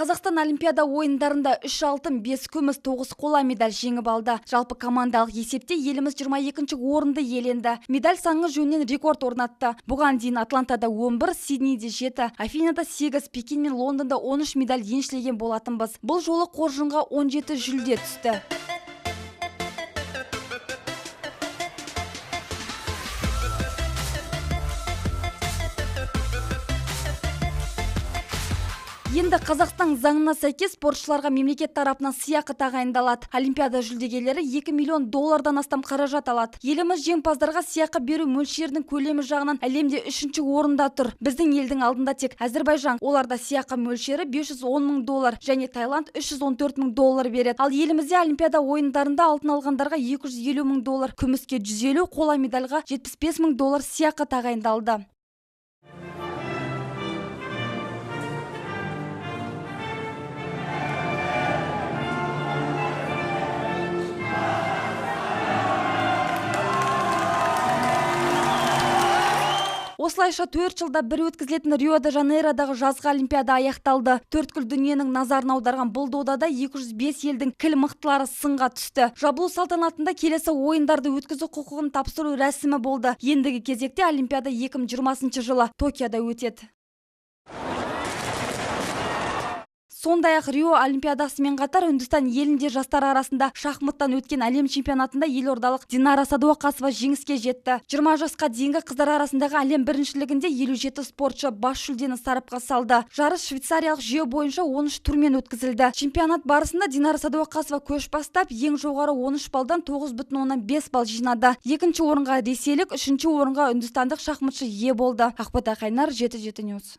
Қазақстан Олимпиада ойындарында 3 алтын, 5 күміс, 9 қола медаль жеңіп алды. Жалпы командалық есепте еліміз 22-ші орынды иеленді. Медаль саны жөнінен рекорд орнатты. Бұған дейін Атлантада 11, Сиднейде 7, Афинада 8, Пекин мен Лондонда 13 медаль еншілеген болатынбыз. Бұл жолы қоржынға 17 жүлде түсті. Енді Қазақстан заңына сәйкес спортшыларға мемлекет тарапынан сыйақы тағайындалады. Олимпиада жүлдегерлері 2 миллион доллардан астам қаражат алады. Еліміз жеңімпаздарға сыйақы беру мөлшерінің көлемі жағынан әлемде 3-ші орында тұр. Біздің елдің алдында тек Әзербайжан. Оларда сыйақы мөлшері 510 мың доллар және Таиланд 314 мың доллар береді. Ал елімізде Олимпиада ойындарында алтын алғандарға 250 мың доллар, күміске 150, қола медальға 75 мың доллар сыйақы тағайындалды. Осылайша 4 жылда бір өткізілетін Рио-де-Жанейродағы жазғы Олимпиада аяқталды. Төрткүл дүниенің назарын аударған бұл додада 205 елдің кіл мықтылары сынға түсті. Жабылу салтанатында келесі ойындарды өткізу құқығын тапсыру рәсімі болды. Ендігі кезекте Олимпиада 2020 жылы Токиода өтеді. Сондай-ақ Рио Олимпиадасымен қатар Үндістан елінде жастар арасында шахматтан өткен әлем чемпионатында елордалық Динара Садуақасова жеңіске жетті. 20 жасқа дейінгі қыздар арасындағы әлем біріншілігінде 57 спортшы бас жүлдені сарапқа салды. Жарыс швейцариялық жүйе бойынша 13 турмен өткізілді. Чемпионат барысында Динара Садуақасова көш бастап, ең жоғары 13 балдан 9,5 балл жинады. Екінші орынға ресейлік, үшінші орынға үндістандық шахматшы ие болды. Ақбота Қайнар, 7/7 News.